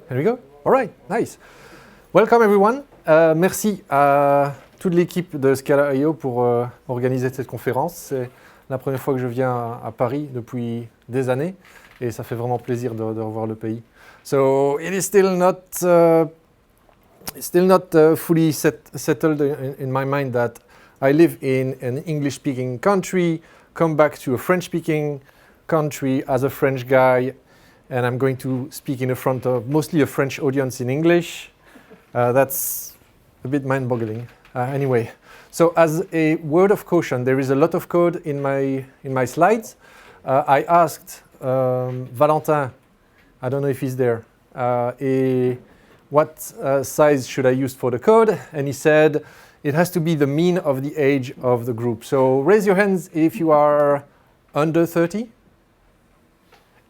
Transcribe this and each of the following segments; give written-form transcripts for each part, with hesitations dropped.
Here we go. All right, nice. Welcome everyone. Merci à toute l'équipe de Scala.io pour organiser cette conférence. C'est la première fois que je viens à Paris depuis des années et ça fait vraiment plaisir de revoir le pays. So it is still not fully settled in my mind that I live in an English-speaking country, come back to a French-speaking country as a French guy, and I'm going to speak in front of mostly a French audience in English. That's a bit mind-boggling. Anyway, so as a word of caution, there is a lot of code in my slides. I asked Valentin, I don't know if he's there, what size should I use for the code? And he said it has to be the mean of the age of the group. So raise your hands if you are under 30.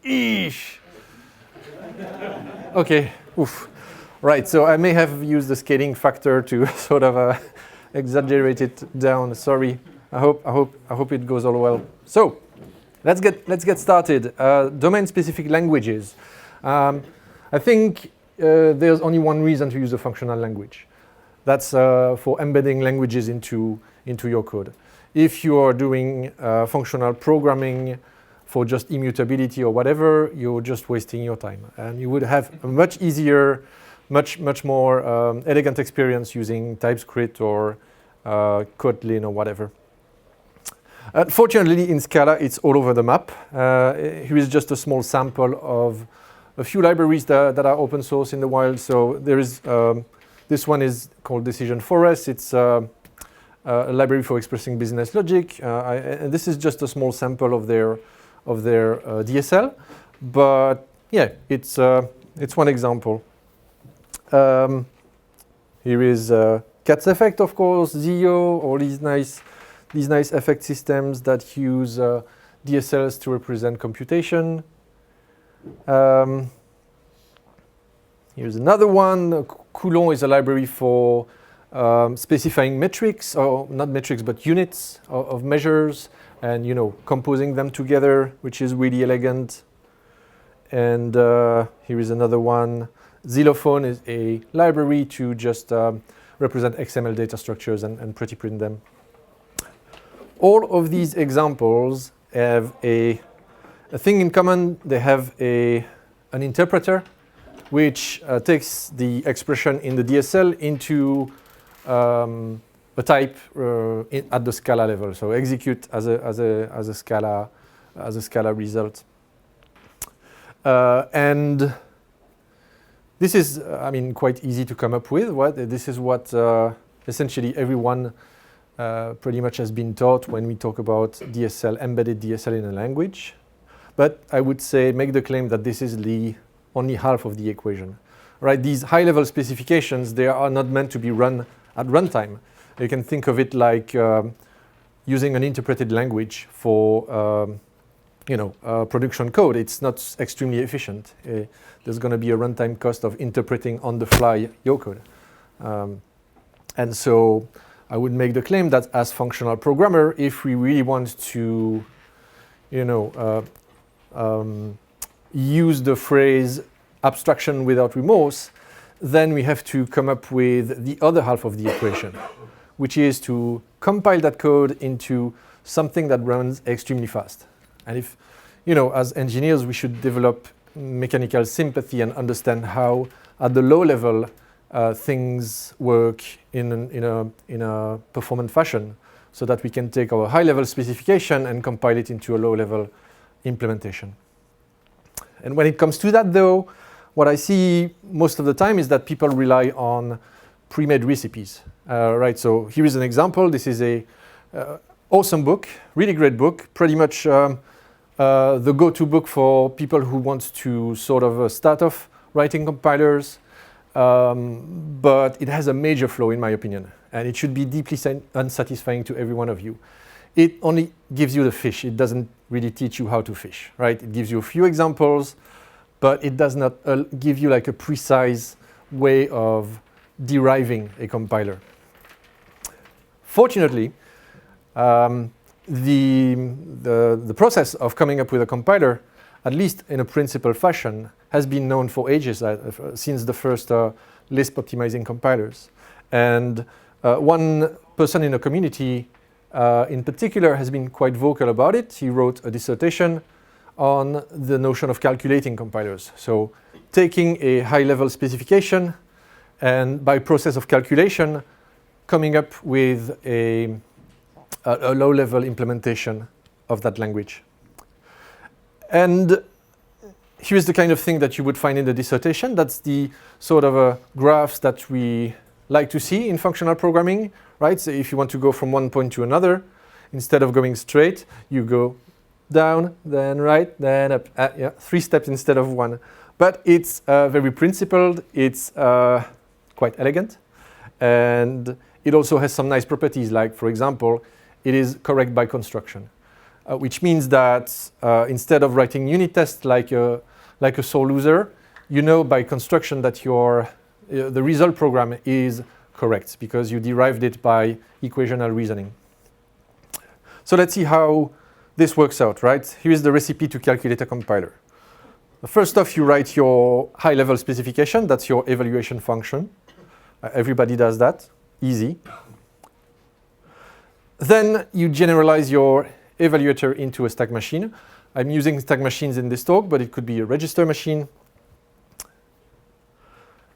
Eesh. Okay, oof. Right, so I may have used the scaling factor to sort of exaggerate it down. Sorry. I hope it goes all well. So let's get started. Domain-specific languages. I think there's only one reason to use a functional language. That's for embedding languages into your code. If you are doing functional programming for just immutability or whatever, you're just wasting your time. And you would have a much easier, much more elegant experience using TypeScript or Kotlin or whatever. Unfortunately, in Scala, it's all over the map. Here is just a small sample of a few libraries that are open source in the wild. So there is, this one is called Decision Forest. It's a library for expressing business logic. And this is just a small sample of their DSL, but yeah, it's one example. Here is Cat's effect, of course, Zio, all these nice effect systems that use DSLs to represent computation. Here's another one. Coulomb is a library for specifying metrics, or not metrics, but units of measures, and composing them together, which is really elegant. And here is another one. Xylophone is a library to just represent XML data structures and pretty print them. All of these examples have a thing in common. They have an interpreter which takes the expression in the DSL into a type at the Scala level, so execute as a Scala result. And this is, quite easy to come up with. This is what essentially everyone pretty much has been taught when we talk about DSL, embedded DSL in a language. But I would say, make the claim that this is only half of the equation. Right? These high-level specifications, they are not meant to be run at runtime. You can think of it like using an interpreted language for production code. It's not extremely efficient. There's going to be a runtime cost of interpreting on the fly your code. And so I would make the claim that as functional programmer, if we really want to use the phrase abstraction without remorse, then we have to come up with the other half of the equation, which is to compile that code into something that runs extremely fast. And if, as engineers, we should develop mechanical sympathy and understand how, at the low level, things work in a performant fashion, so that we can take our high-level specification and compile it into a low-level implementation. And when it comes to that, though, what I see most of the time is that people rely on pre-made recipes. Right, so here is an example. This is a awesome book, really great book, pretty much the go-to book for people who want to sort of start off writing compilers. But it has a major flaw, in my opinion, and it should be deeply unsatisfying to every one of you. It only gives you the fish. It doesn't really teach you how to fish, right? It gives you a few examples, but it does not give you like a precise way of deriving a compiler. Fortunately, the process of coming up with a compiler, at least in a principal fashion, has been known for ages, since the first Lisp optimizing compilers. And one person in the community in particular has been quite vocal about it. He wrote a dissertation on the notion of calculating compilers. So taking a high-level specification and by process of calculation, coming up with a low-level implementation of that language. And here's the kind of thing that you would find in the dissertation. That's the sort of graphs that we like to see in functional programming, right? So if you want to go from one point to another, instead of going straight, you go down, then right, then up. Yeah, 3 steps instead of 1. But it's very principled. It's quite elegant. And it also has some nice properties, like, for example, it is correct by construction, which means that instead of writing unit tests like a sore loser, you know by construction that the result program is correct because you derived it by equational reasoning. So let's see how this works out, right? Here's the recipe to calculate a compiler. First off, you write your high-level specification. That's your evaluation function. Everybody does that. Easy. Then you generalize your evaluator into a stack machine. I'm using stack machines in this talk, but it could be a register machine.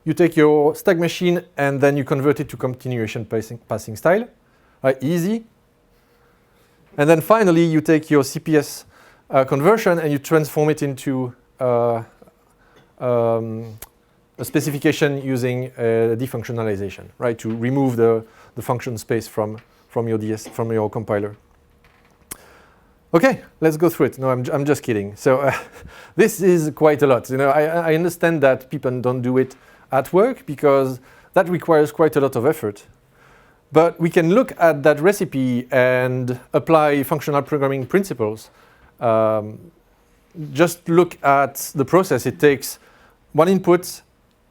You take your stack machine and then you convert it to continuation passing style. Easy. And then finally, you take your CPS conversion and you transform it into a specification using defunctionalization, right? To remove the function space from your compiler. Okay, let's go through it. No, I'm just kidding. So this is quite a lot. You know, I understand that people don't do it at work because that requires quite a lot of effort. But we can look at that recipe and apply functional programming principles. Just look at the process. It takes one input,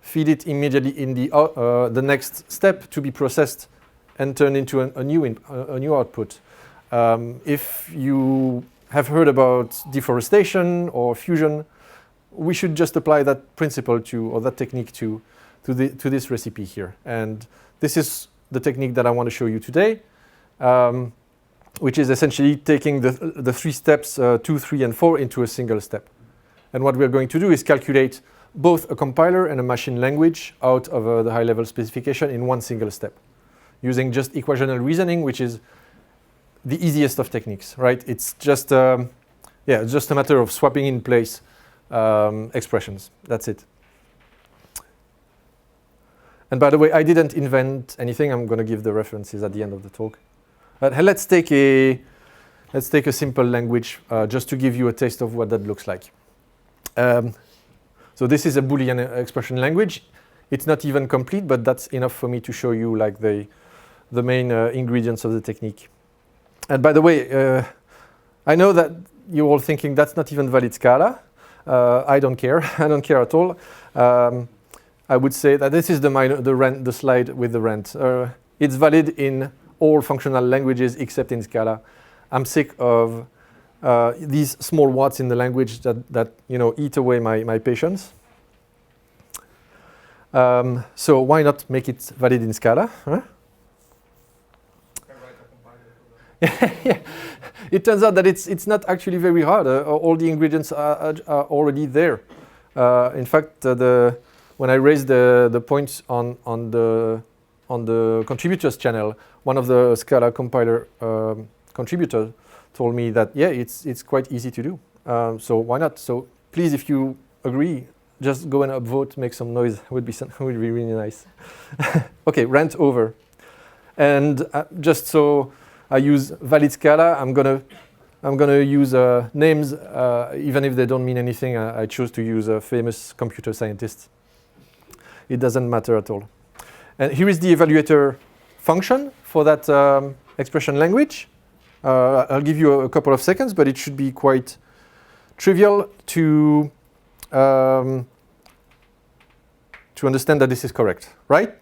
feed it immediately in the next step to be processed and turned into a new output. If you have heard about deforestation or fusion, we should just apply that principle or that technique to this recipe here. And this is the technique that I want to show you today, which is essentially taking the 3 steps, 2, 3, and 4 into a single step. And what we're going to do is calculate both a compiler and a machine language out of the high-level specification in one single step, using just equational reasoning, which is the easiest of techniques, right? It's just just a matter of swapping in place expressions. That's it. And by the way, I didn't invent anything. I'm going to give the references at the end of the talk. But let's take a simple language just to give you a taste of what that looks like. So this is a Boolean expression language. It's not even complete, but that's enough for me to show you like the main ingredients of the technique. And by the way, I know that you're all thinking that's not even valid Scala. I don't care. I don't care at all. I would say that this is the slide with the rent. It's valid in all functional languages except in Scala. I'm sick of these small watts in the language that eat away my patience. So why not make it valid in Scala? Huh? Yeah. It turns out that it's not actually very hard. All the ingredients are already there. In fact, when I raised the points on the contributors channel, one of the Scala compiler contributors told me that it's quite easy to do. So why not? So please, if you agree, just go and upvote, make some noise. Would be really nice. Okay, rant over. And just so I use valid Scala, I'm gonna use names even if they don't mean anything. I chose to use a famous computer scientist. It doesn't matter at all. And here is the evaluator function for that expression language. I'll give you a couple of seconds, but it should be quite trivial to understand that this is correct, right?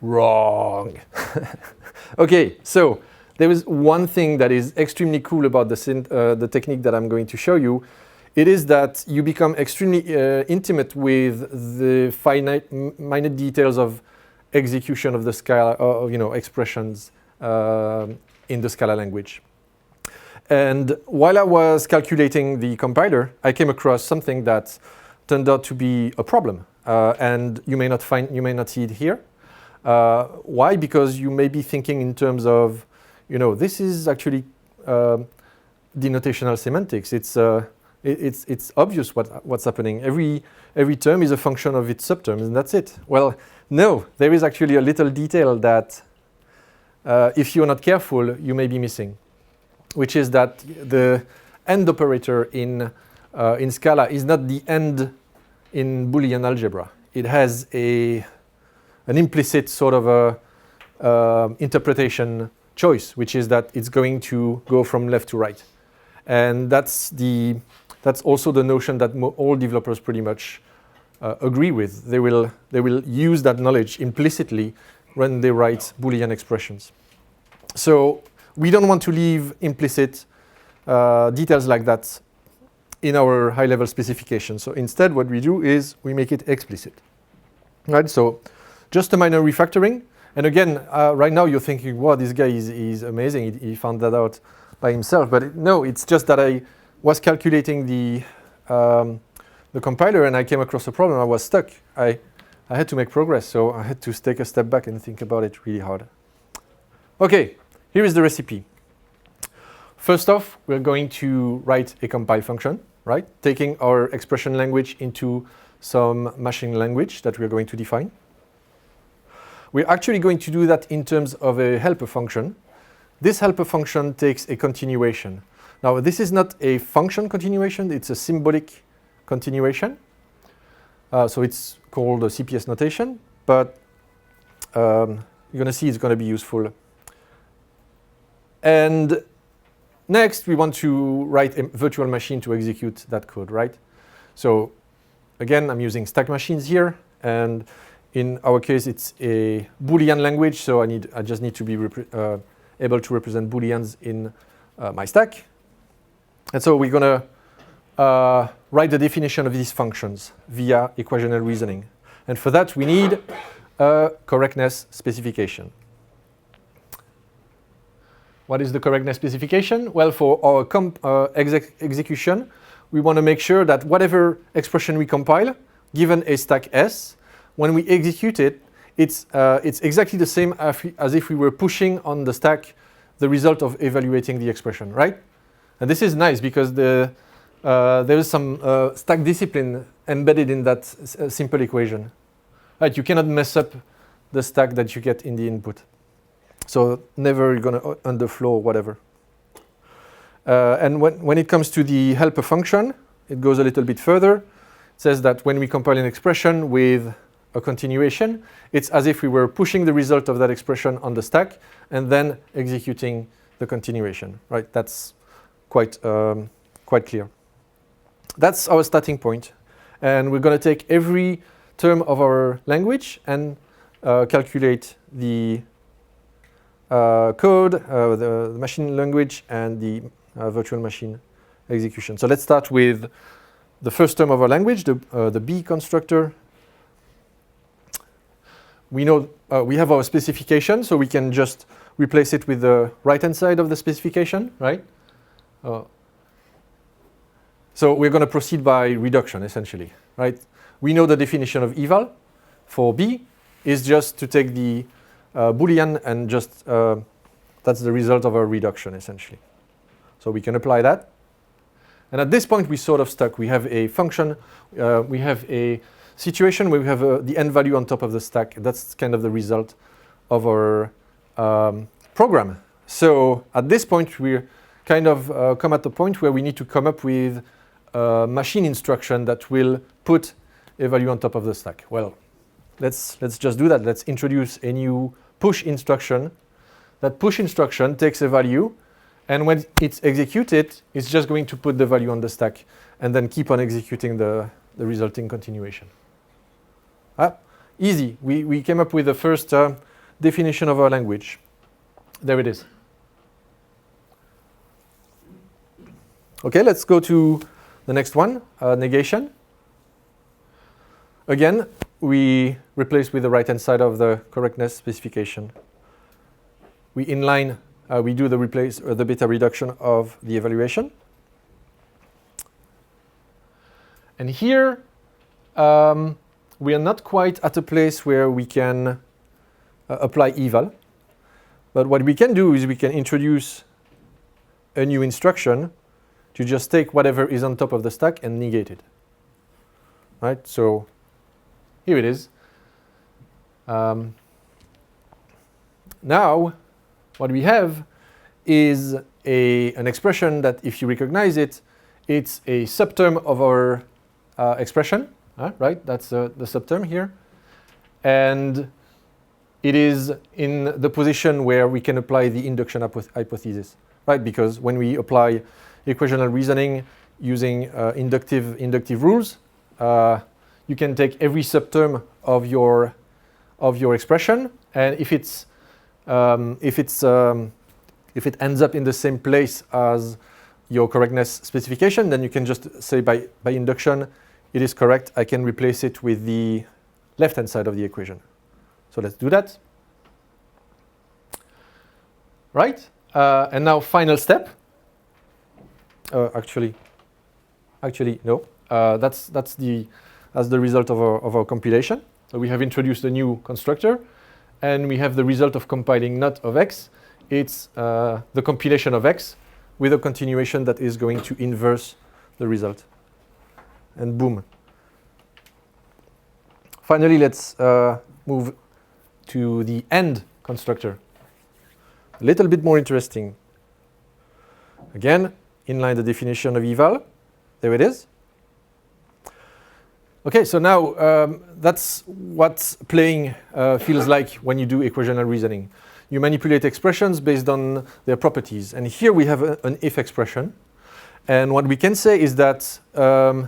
Wrong. Okay, so there is one thing that is extremely cool about the technique that I'm going to show you. it is that you become extremely intimate with the minute details of execution of the Scala, expressions in the Scala language. And while I was calculating the compiler, I came across something that turned out to be a problem. And you may not see it here. Why? Because you may be thinking in terms of, this is actually denotational semantics. It's obvious what's happening. Every term is a function of its subterms, and that's it. Well, no, there is actually a little detail that, if you're not careful, you may be missing, which is that the AND operator in Scala is not the AND in Boolean algebra. It has an implicit sort of a interpretation choice, which is that it's going to go from left to right. And that's also the notion that all developers pretty much agree with. They will use that knowledge implicitly when they write Boolean expressions. So we don't want to leave implicit details like that in our high-level specification. So instead, what we do is we make it explicit. Right? So just a minor refactoring. And again, right now you're thinking, wow, this guy is amazing. He found that out by himself. But no, it's just that I was calculating the compiler and I came across a problem. I was stuck. I had to make progress. So I had to take a step back and think about it really hard. OK, here is the recipe. First off, we're going to write a compile function, right? Taking our expression language into some machine language that we're going to define. We're actually going to do that in terms of a helper function. This helper function takes a continuation. Now, this is not a function continuation. It's a symbolic continuation. So it's called a CPS notation. But you're going to see it's going to be useful. And next, we want to write a virtual machine to execute that code, right? So again, I'm using stack machines here. And in our case, it's a Boolean language. So I just need to be able to represent Booleans in my stack. And so we're going to write the definition of these functions via equational reasoning. And for that, we need a correctness specification. What is the correctness specification? Well, for our execution, we want to make sure that whatever expression we compile, given a stack S, when we execute it, it's exactly the same as if we were pushing on the stack the result of evaluating the expression, right? And this is nice because there is some stack discipline embedded in that simple equation. Right? You cannot mess up the stack that you get in the input. So never you're going to underflow or whatever. And when it comes to the helper function, it goes a little bit further. It says that when we compile an expression with a continuation, it's as if we were pushing the result of that expression on the stack and then executing the continuation. Right? That's quite clear. That's our starting point. And we're going to take every term of our language and calculate the code, the machine language, and the virtual machine execution. So let's start with the first term of our language, the B constructor. We know we have our specification, so we can just replace it with the right-hand side of the specification, right? So we're going to proceed by reduction, essentially, right? We know the definition of eval for B is just to take the Boolean and just that's the result of our reduction, essentially. So we can apply that. And at this point, we're sort of stuck. We have a function. We have a situation where we have the end value on top of the stack. That's kind of the result of our program. So at this point, we're kind of come at the point where we need to come up with a machine instruction that will put a value on top of the stack. Well, let's just do that. Let's introduce a new push instruction. That push instruction takes a value, and when it's executed, it's just going to put the value on the stack and then keep on executing the resulting continuation. Easy. We came up with the first definition of our language. There it is. OK, let's go to The next one, negation. Again, we replace with the right-hand side of the correctness specification. We inline, we do the beta reduction of the evaluation. And here, we are not quite at a place where we can apply eval. But what we can do is we can introduce a new instruction to just take whatever is on top of the stack and negate it. Right? So here it is. Now, what we have is an expression that, if you recognize it, it's a subterm of our expression. Right? That's the subterm here. And it is in the position where we can apply the induction hypothesis. Right? Because when we apply equational reasoning using inductive rules, you can take every subterm of your expression, and if it ends up in the same place as your correctness specification, then you can just say by induction it is correct. I can replace it with the left-hand side of the equation. So let's do that. Right? And now final step. Actually, no. That's the result of our compilation. So we have introduced a new constructor, and we have the result of compiling not of x. It's the compilation of x with a continuation that is going to inverse the result. And boom. Finally, let's move to the end constructor. A little bit more interesting. Again, inline the definition of eval. There it is. Okay, so now that's what playing feels like when you do equational reasoning. You manipulate expressions based on their properties. And here we have an if expression. And what we can say is that the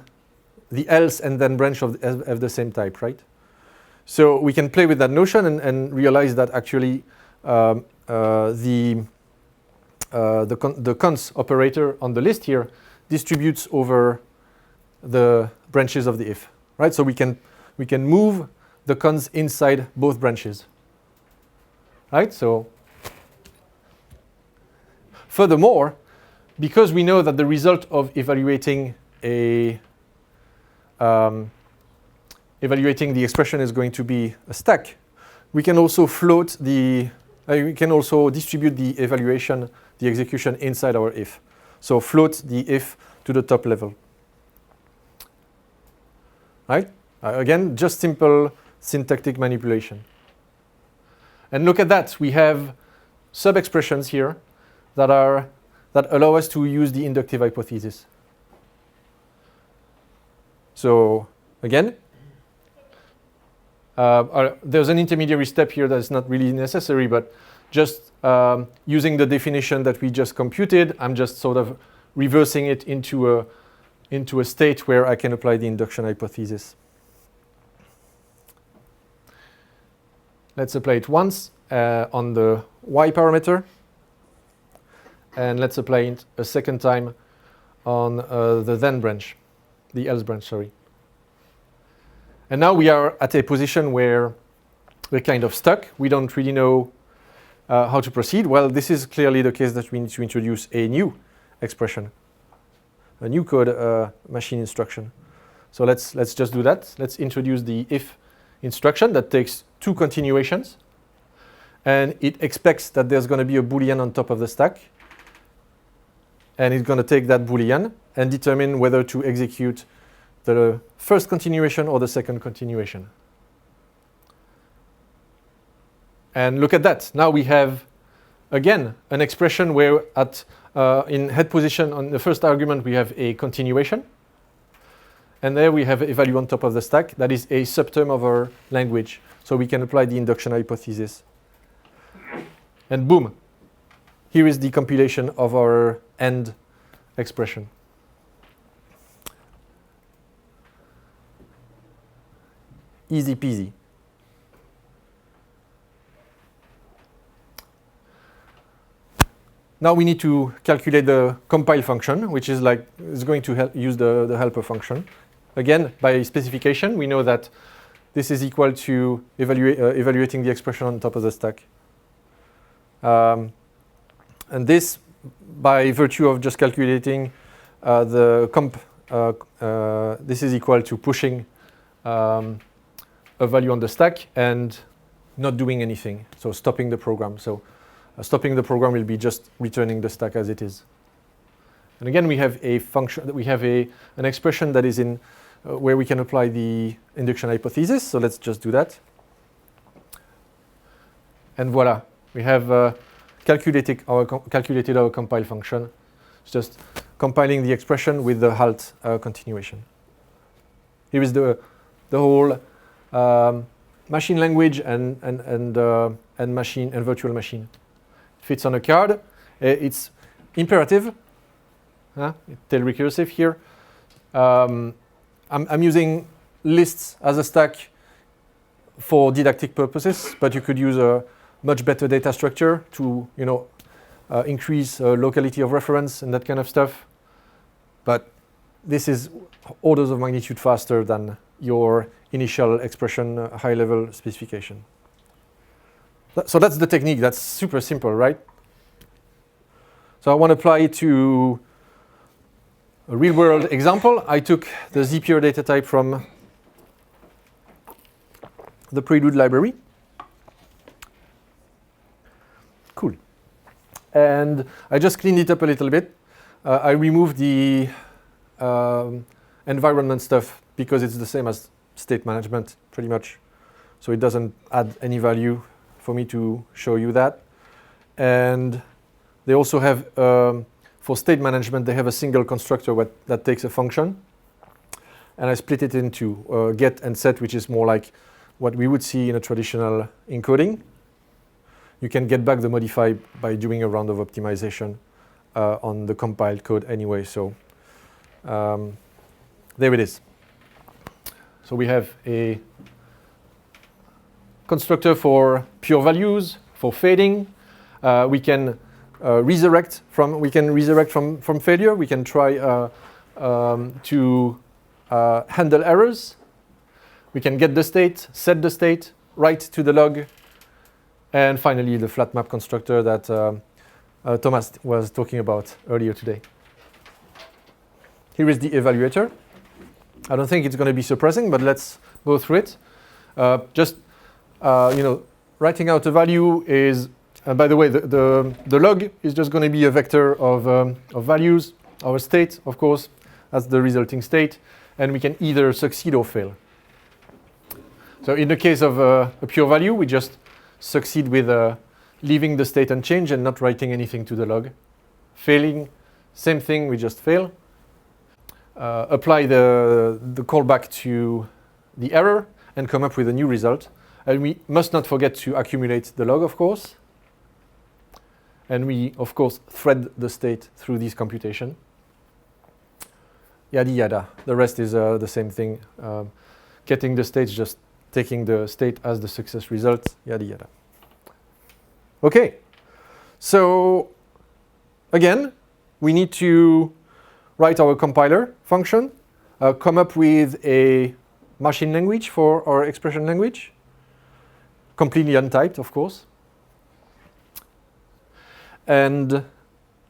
else and then branch have the same type, right? So we can play with that notion and realize that actually the cons operator on the list here distributes over the branches of the if, right? So we can move the cons inside both branches, right? So furthermore, because we know that the result of evaluating the expression is going to be a stack, we can also we can also distribute the evaluation, the execution inside our if. So float the if to the top level. Right? Again, just simple syntactic manipulation. And look at that. We have sub-expressions here that allow us to use the inductive hypothesis. So again, there's an intermediary step here that's not really necessary, but just using the definition that we just computed, I'm just sort of reversing it into a state where I can apply the induction hypothesis. Let's apply it once on the y parameter, and let's apply it a second time on the then branch, the else branch, sorry. And now we are at a position where we're kind of stuck. We don't really know how to proceed. Well, this is clearly the case that we need to introduce a new expression, a new code machine instruction. So let's just do that. Let's introduce the if instruction that takes two continuations, and it expects that there's going to be a Boolean on top of the stack, and it's going to take that Boolean and determine whether to execute the first continuation or the second continuation. And look at that. Now we have, again, an expression where in head position on the first argument we have a continuation. And there we have a value on top of the stack that is a subterm of our language. So we can apply the induction hypothesis. And boom, here is the compilation of our end expression. Easy peasy. now we need to calculate the compile function, which is going to use the helper function. Again, by specification, we know that this is equal to evaluating the expression on top of the stack. And this, by virtue of just calculating the comp, this is equal to pushing a value on the stack and not doing anything, so stopping the program. So stopping the program will be just returning the stack as it is. And again, we have a function, we have an expression that is in where we can apply the induction hypothesis. So let's just do that. And voila, we have calculated our compile function. It's just compiling the expression with the halt continuation. Here is the whole machine language and machine and virtual machine. It fits on a card. It's imperative. Tail recursive here. I'm using lists as a stack for didactic purposes, but you could use a much better data structure to, increase locality of reference and that kind of stuff. But this is orders of magnitude faster than your initial expression high-level specification. So that's the technique. That's super simple, right? So I want to apply it to a real-world example. I took the Zapier data type from the Prelude library. Cool. And I just cleaned it up a little bit. I removed the environment stuff because it's the same as state management, pretty much. So it doesn't add any value for me to show you that. And they also have, for state management, they have a single constructor that takes a function. And I split it into get and set, which is more like what we would see in a traditional encoding. You can get back the modify by doing a round of optimization on the compiled code anyway. So there it is. So we have a constructor for pure values, for fading. We can resurrect from failure. We can try to handle errors. We can get the state, set the state, write to the log, and finally the flat map constructor that Thomas was talking about earlier today. Here is the evaluator. I don't think it's going to be surprising, but let's go through it. Writing out a value is, by the way, the log is just going to be a vector of values. Our state, of course, that's the resulting state, and we can either succeed or fail. So in the case of a pure value, we just succeed with leaving the state unchanged and not writing anything to the log. Failing, same thing, we just fail. Apply the callback to the error and come up with a new result. And we must not forget to accumulate the log, of course. And we, of course, thread the state through this computation. Yada yada. The rest is the same thing. Getting the state, just taking the state as the success result, yada yada. Okay. So again, we need to write our compiler function, come up with a machine language for our expression language, completely untyped, of course. And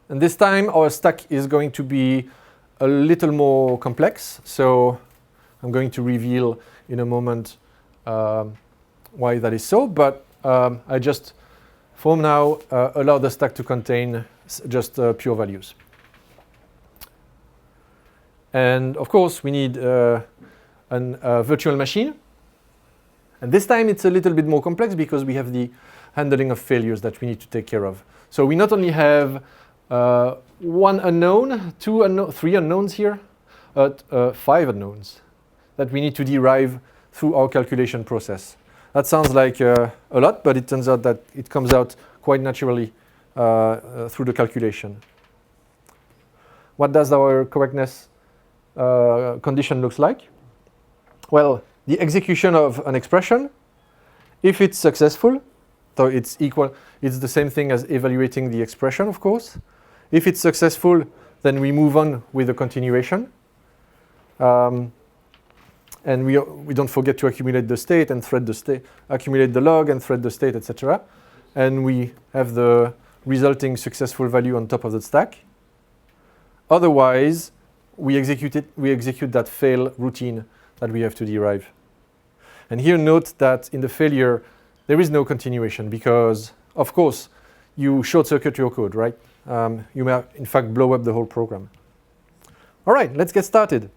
this time our stack is going to be a little more complex. So I'm going to reveal in a moment why that is so. But I just, for now, allow the stack to contain just pure values. And of course, we need a virtual machine. And this time it's a little bit more complex because we have the handling of failures that we need to take care of. So we not only have one unknown, three unknowns here, but 5 unknowns that we need to derive through our calculation process. That sounds like a lot, but it turns out that it comes out quite naturally through the calculation. What does our correctness condition looks like? Well, the execution of an expression, if it's successful, So it's equal. It's the same thing as evaluating the expression, of course. If it's successful, then we move on with the continuation. And we don't forget to accumulate the state and thread the state, accumulate the log and thread the state, etc. And we have the resulting successful value on top of the stack. Otherwise, we execute that fail routine that we have to derive. And here note that in the failure, there is no continuation because, of course, you short circuit your code, right? You may, in fact, blow up the whole program. All right, let's get started.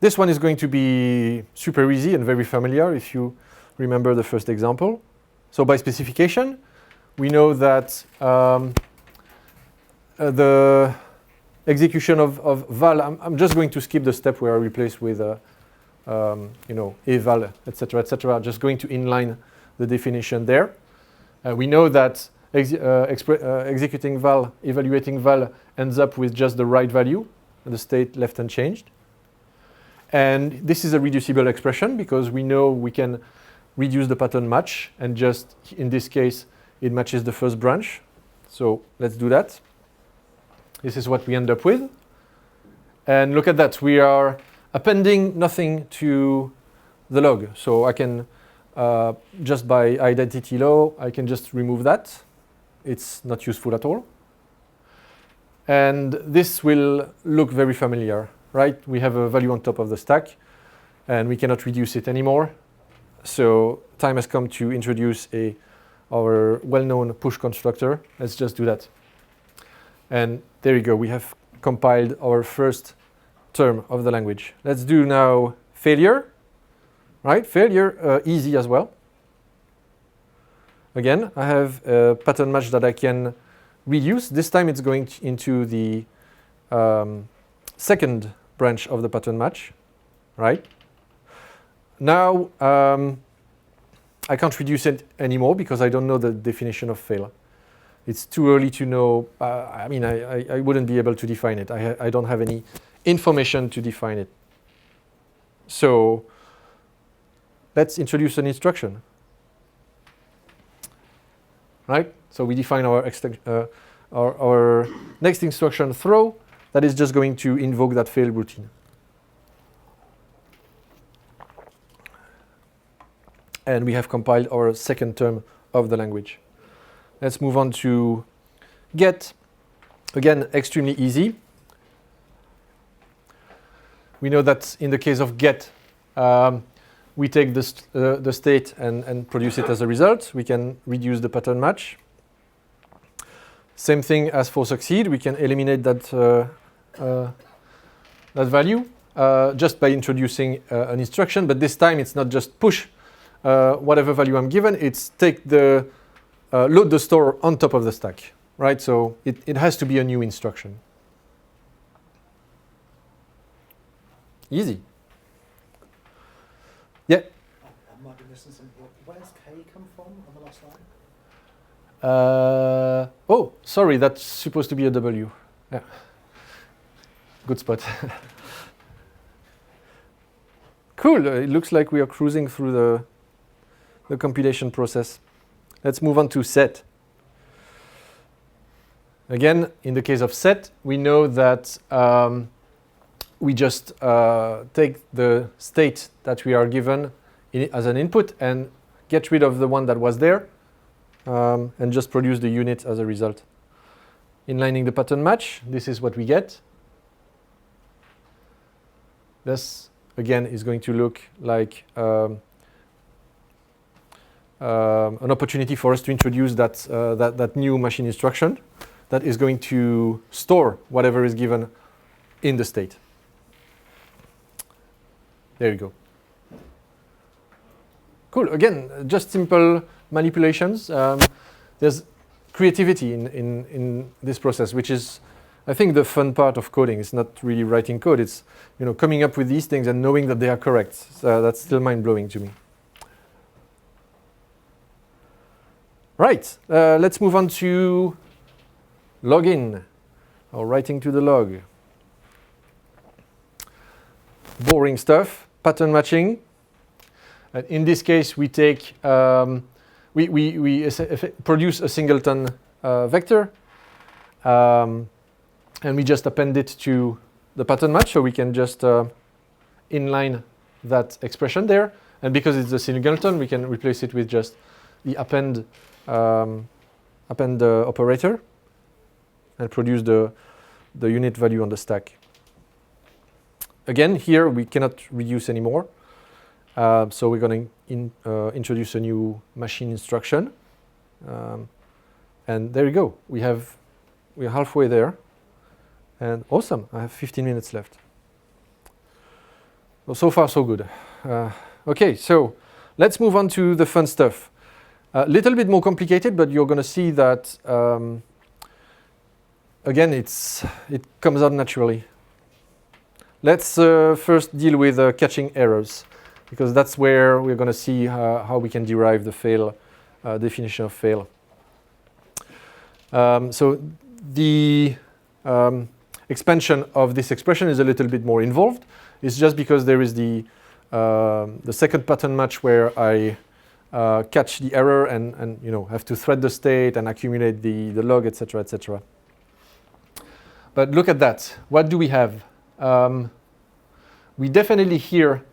This one is going to be super easy and very familiar if you remember the first example. So by specification, we know that the execution of val, I'm just going to skip the step where I replace with eval, etc., just going to inline the definition there. We know that executing val, evaluating val ends up with just the right value, the state left unchanged. And this is a reducible expression because we know we can reduce the pattern match, and just in this case, it matches the first branch. So let's do that. This is what we end up with. And look at that. We are appending nothing to the log. So I can, just by identity law, I can just remove that. It's not useful at all. And this will look very familiar, right? We have a value on top of the stack, and we cannot reduce it anymore. So time has come to introduce our well-known push constructor. Let's just do that. And there you go. We have compiled our first term of the language. Let's do now failure, right? Failure, easy as well. Again, I have a pattern match that I can reduce. This time it's going into the second branch of the pattern match, right? Now, I can't reduce it anymore because I don't know the definition of fail. It's too early to know. I mean, I wouldn't be able to define it. I don't have any information to define it. So let's introduce an instruction, right? So we define our next instruction throw that is just going to invoke that fail routine. And we have compiled our second term of the language. Let's move on to get. Again, extremely easy. We know that in the case of get, we take the state and produce it as a result. We can reduce the pattern match. Same thing as for succeed. We can eliminate that value just by introducing an instruction. But this time, it's not just push whatever value I'm given. It's take the load the store on top of the stack, right? So it has to be a new instruction. Easy. Yeah. I might be missing something. Where's K come from on the last line? Oh, sorry, that's supposed to be a W. Yeah. Good spot. Cool. It looks like we are cruising through the compilation process. Let's move on to set. Again, in the case of set, we know that we just take the state that we are given as an input and get rid of the one that was there and just produce the unit as a result. Inlining the pattern match, this is what we get. This, again, is going to look like an opportunity for us to introduce that new machine instruction that is going to store whatever is given in the state. There you go. Cool. Again, just simple manipulations. There's creativity in this process, which is, I think, the fun part of coding. It's not really writing code. It's coming up with these things and knowing that they are correct. So that's still mind-blowing to me. Right. Let's move on to login, or writing to the log. Boring stuff. Pattern matching. And in this case, we take we produce a singleton vector, and we just append it to the pattern match, so we can just inline that expression there. And because it's a singleton, we can replace it with just the append operator and produce the unit value on the stack. Again, here we cannot reduce anymore. So we're going to introduce a new machine instruction. And there you go. We're halfway there. And awesome, I have 15 minutes left. Well, so far, so good. Okay, so let's move on to the fun stuff. A little bit more complicated, but you're going to see that, again, it comes out naturally. Let's first deal with catching errors, because that's where we're going to see how we can derive the fail definition of fail. So the expansion of this expression is a little bit more involved. It's just because there is the second pattern match where I catch the error and have to thread the state and accumulate the log, etc., etc. But look at that. What do we have? We definitely here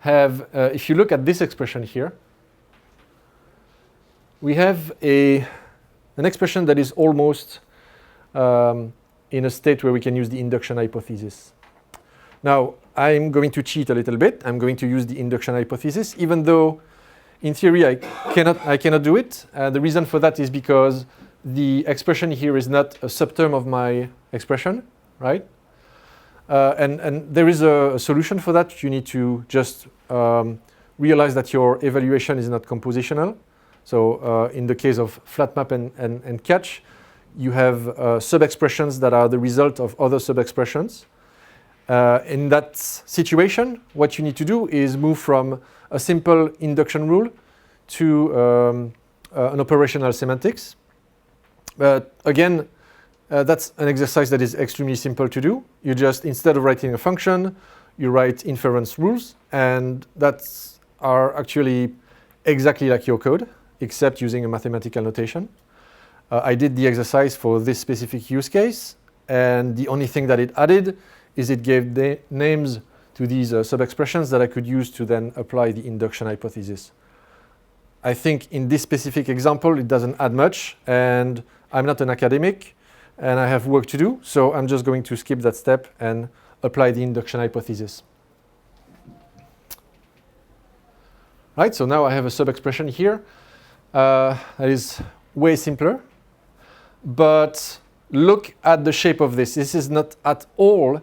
have, if you look at this expression here, we have an expression that is almost in a state where we can use the induction hypothesis. Now, I'm going to cheat a little bit. I'm going to use the induction hypothesis, even though in theory I cannot do it. The reason for that is because the expression here is not a subterm of my expression, right? And there is a solution for that. You need to just realize that your evaluation is not compositional. So in the case of flat map and catch, you have sub-expressions that are the result of other sub-expressions. In that situation, what you need to do is move from a simple induction rule to an operational semantics. But again, that's an exercise that is extremely simple to do. You just, instead of writing a function, you write inference rules, and that's are actually exactly like your code, except using a mathematical notation. I did the exercise for this specific use case, and the only thing that it added is it gave the names to these sub-expressions that I could use to then apply the induction hypothesis. I think in this specific example, it doesn't add much, and I'm not an academic, and I have work to do, so I'm just going to skip that step and apply the induction hypothesis. Right, so now I have a sub-expression here that is way simpler, but look at the shape of this. This is not at all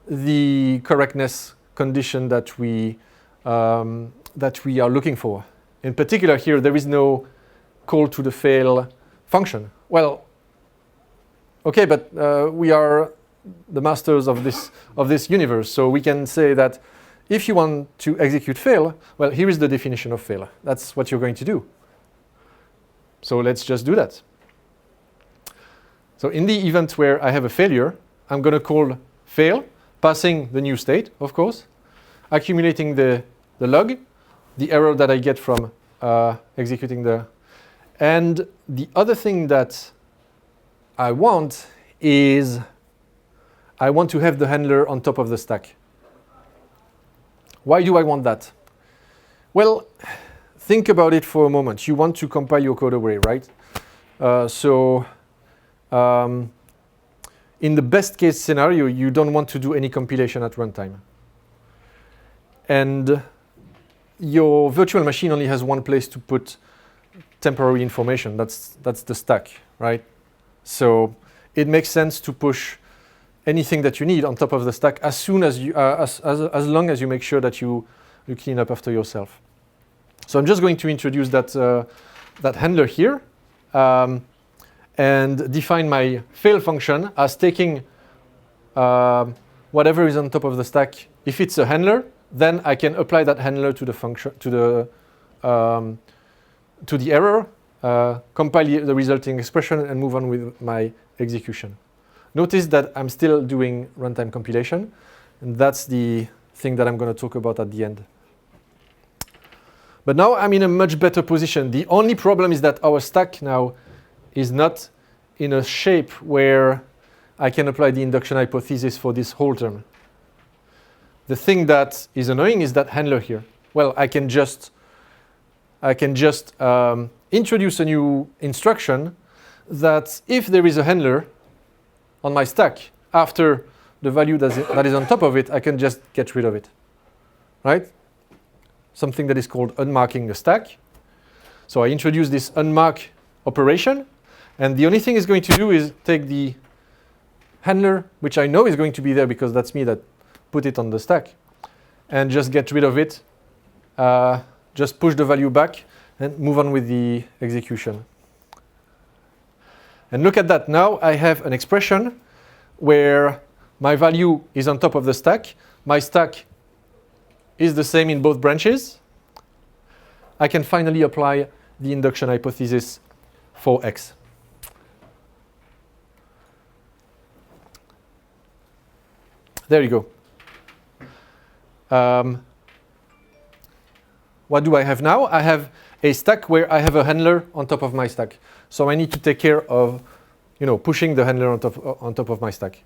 the correctness condition that we are looking for. In particular here, there is no call to the fail function. Well, okay, but we are the masters of this universe, so we can say that if you want to execute fail, well, here is the definition of fail. That's what you're going to do. So let's just do that. So in the event where I have a failure, I'm going to call fail, passing the new state, of course, accumulating the log, the error that I get from executing the... And the other thing that I want is I want to have the handler on top of the stack. Why do I want that? Well, think about it for a moment. You want to compile your code array, right? In the best case scenario, you don't want to do any compilation at runtime. And your virtual machine only has one place to put temporary information. That's the stack, right? So it makes sense to push anything that you need on top of the stack as soon as you, as long as you make sure that you clean up after yourself. So I'm just going to introduce that handler here and define my fail function as taking whatever is on top of the stack. If it's a handler, then I can apply that handler to the function to the error, compile the resulting expression, and move on with my execution. Notice that I'm still doing runtime compilation, and that's the thing that I'm going to talk about at the end. But now I'm in a much better position. The only problem is that our stack now is not in a shape where I can apply the induction hypothesis for this whole term. The thing that is annoying is that handler here. Well, I can just introduce a new instruction that if there is a handler on my stack after the value that is on top of it, I can just get rid of it, right? Something that is called unmarking the stack. So I introduce this unmark operation, and the only thing it's going to do is take the handler, which I know is going to be there because that's me that put it on the stack, and just get rid of it, just push the value back and move on with the execution. And look at that. Now I have an expression where my value is on top of the stack. My stack is the same in both branches. I can finally apply the induction hypothesis for x. There you go. What do I have now? I have a stack where I have a handler on top of my stack. So I need to take care of, pushing the handler on top of my stack.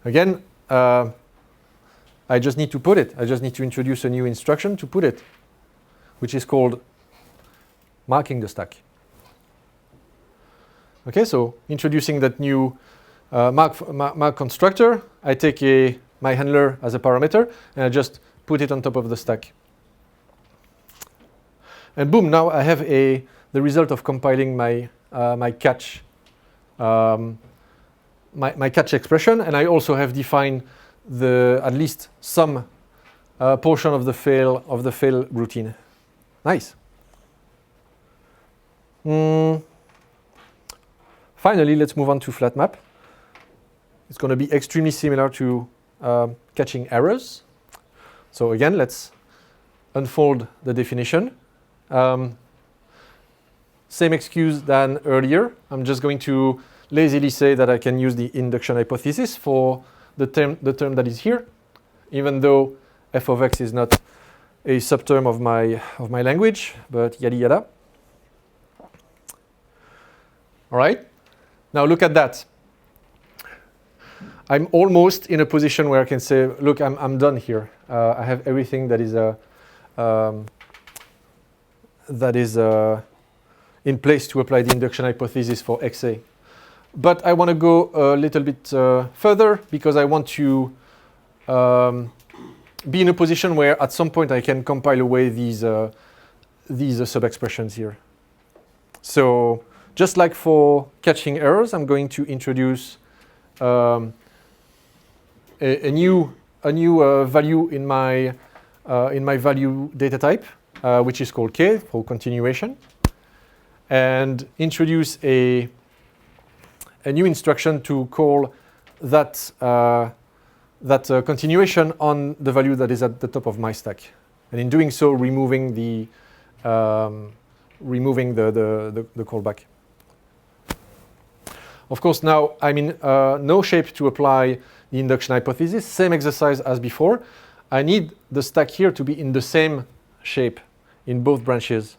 Again, I just need to put it. I just need to introduce a new instruction to put it, which is called marking the stack. Okay, so introducing that new mark constructor, I take my handler as a parameter, and I just put it on top of the stack. And boom, now I have the result of compiling my catch my catch expression, and I also have defined at least some portion of the fail routine. Nice. Finally, let's move on to flat map. It's going to be extremely similar to catching errors. So again, let's unfold the definition. Same excuse than earlier. I'm just going to lazily say that I can use the induction hypothesis for the term that is here, even though f of x is not a subterm of my language, but yada yada. All right. Now look at that. I'm almost in a position where I can say, look, I'm done here. I have everything that is in place to apply the induction hypothesis for xa. But I want to go a little bit further because I want to be in a position where at some point I can compile away these sub-expressions here. So just like for catching errors, I'm going to introduce a new value in my value data type, which is called k for continuation, and introduce a new instruction to call that continuation on the value that is at the top of my stack, and in doing so, removing the callback. Of course, now I'm in no shape to apply the induction hypothesis. Same exercise as before. I need the stack here to be in the same shape in both branches.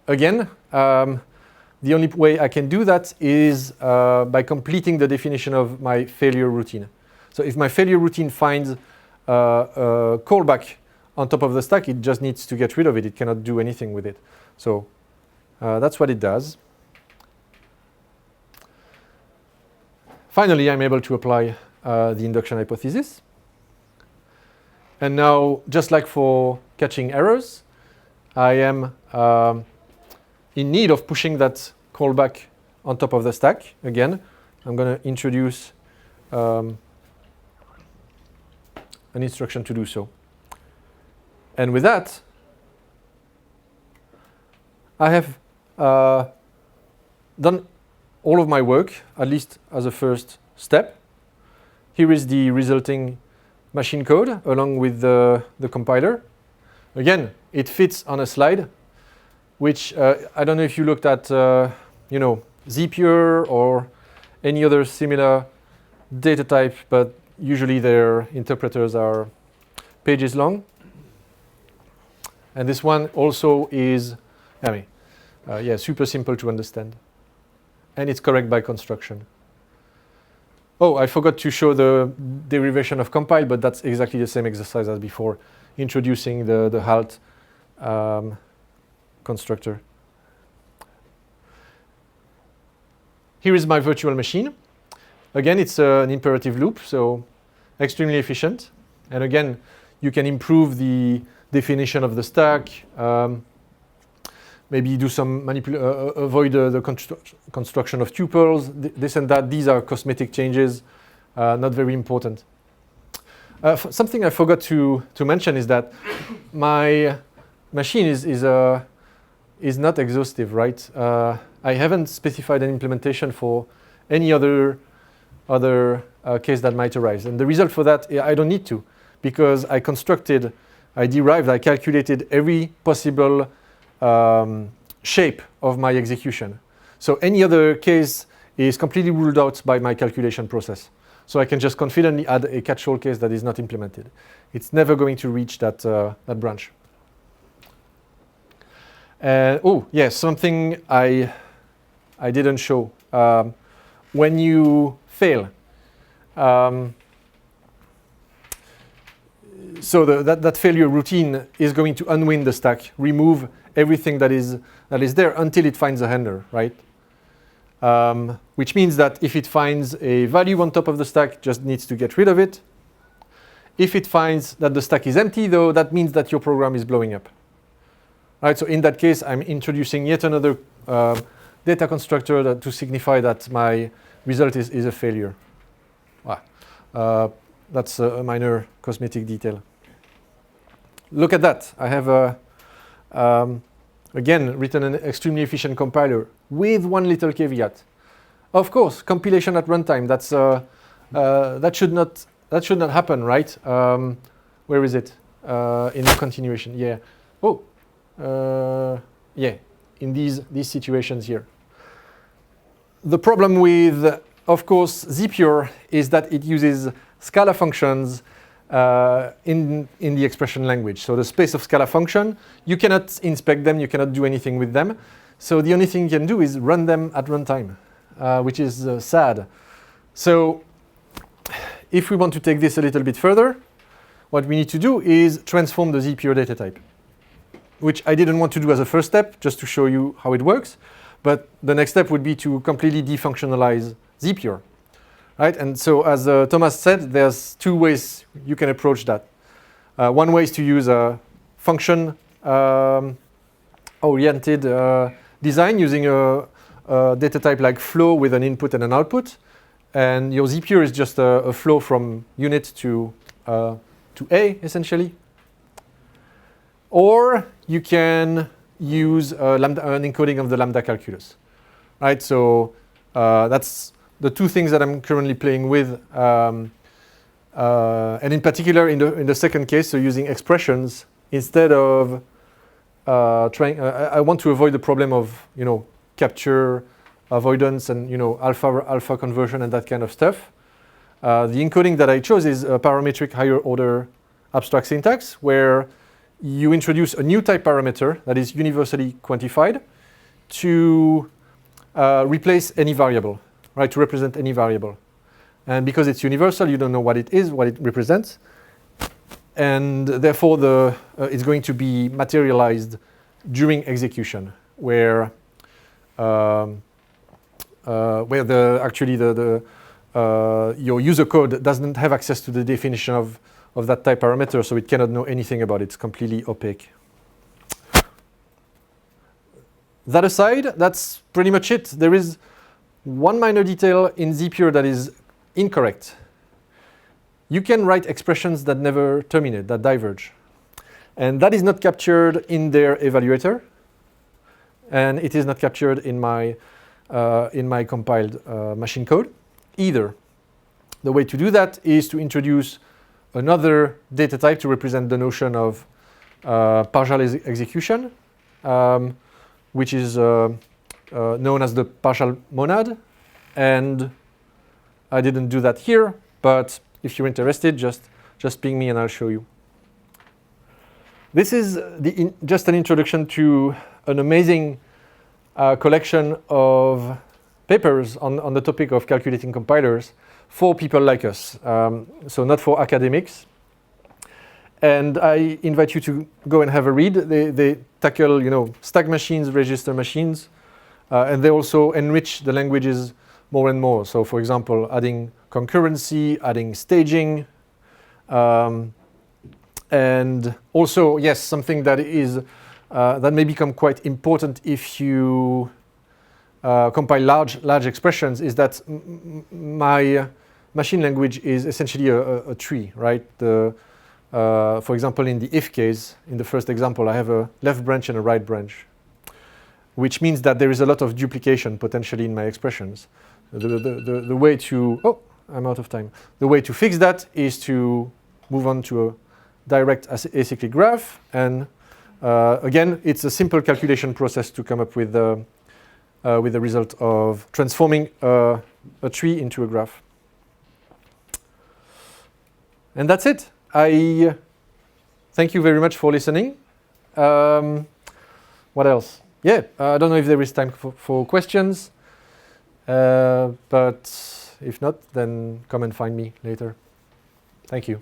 Again, the only way I can do that is by completing the definition of my failure routine. So if my failure routine finds a callback on top of the stack, it just needs to get rid of it. It cannot do anything with it. So that's what it does. Finally, I'm able to apply the induction hypothesis. And now, just like for catching errors, I am in need of pushing that callback on top of the stack. Again, I'm going to introduce an instruction to do so. And with that, I have done all of my work, at least as a first step. Here is the resulting machine code along with the compiler. Again, it fits on a slide, which I don't know if you looked at, Zapier or any other similar data type, but usually their interpreters are pages long. And this one also is, yeah, super simple to understand. And it's correct by construction. Oh, I forgot to show the derivation of compile, but that's exactly the same exercise as before, introducing the halt constructor. Here is my virtual machine. Again, it's an imperative loop, so extremely efficient. And again, you can improve the definition of the stack, maybe do some avoid the construction of tuples, this and that. These are cosmetic changes, not very important. Something I forgot to mention is that my machine is not exhaustive, right? I haven't specified an implementation for any other case that might arise. And the result for that, I don't need to, because I calculated every possible shape of my execution. So any other case is completely ruled out by my calculation process. So I can just confidently add a catch-all case that is not implemented. It's never going to reach that branch. Oh, yes, something I didn't show. When you fail, so that failure routine is going to unwind the stack, remove everything that is there until it finds a handler, right? Which means that if it finds a value on top of the stack, just needs to get rid of it. If it finds that the stack is empty, though, that means that your program is blowing up. Right, so in that case, I'm introducing yet another data constructor to signify that my result is a failure. That's a minor cosmetic detail. Look at that. I have, again, written an extremely efficient compiler with one little caveat. Of course, compilation at runtime, that should not happen, right? Where is it? In the continuation, yeah. Oh. Yeah, in these situations here. The problem with, of course, Zpure is that it uses Scala functions in the expression language. So the space of Scala function, you cannot inspect them, you cannot do anything with them. So the only thing you can do is run them at runtime, which is sad. So if we want to take this a little bit further, what we need to do is transform the Zpure data type, which I didn't want to do as a first step, just to show you how it works. But the next step would be to completely defunctionalize Zpure. Right? And so as Thomas said, there's two ways you can approach that. One way is to use a function-oriented design using a data type like flow with an input and an output. And your Zpure is just a flow from unit to A, essentially. Or you can use an encoding of the lambda calculus, right? So that's the two things that I'm currently playing with, and in particular in the second case, so using expressions instead of I want to avoid the problem of capture avoidance and alpha conversion and that kind of stuff. The encoding that I chose is a parametric higher order abstract syntax where you introduce a new type parameter that is universally quantified to replace any variable, right? To represent any variable. And because it's universal, you don't know what it is, what it represents. And therefore, it's going to be materialized during execution, where your user code doesn't have access to the definition of that type parameter, so it cannot know anything about it. It's completely opaque. That aside, that's pretty much it. There is one minor detail in Zpure that is incorrect. You can write expressions that never terminate, that diverge. And that is not captured in their evaluator. And it is not captured in my compiled machine code either. The way to do that is to introduce another data type to represent the notion of partial execution, which is known as the partial monad. And I didn't do that here, but if you're interested, just ping me and I'll show you. This is just an introduction to an amazing collection of papers on the topic of calculating compilers for people like us, so not for academics. And I invite you to go and have a read. They tackle, stack machines, register machines, and they also enrich the languages more and more. So, for example, adding concurrency, adding staging, and also, yes, something that is that may become quite important if you compile large expressions is that my machine language is essentially a tree, right? For example, in the if case, in the first example, I have a left branch and a right branch, which means that there is a lot of duplication potentially in my expressions. The way to, I'm out of time. The way to fix that is to move on to a direct acyclic graph. And again, it's a simple calculation process to come up with the result of transforming a tree into a graph. And that's it. I thank you very much for listening. What else? Yeah, I don't know if there is time for questions, but if not, then come and find me later. Thank you.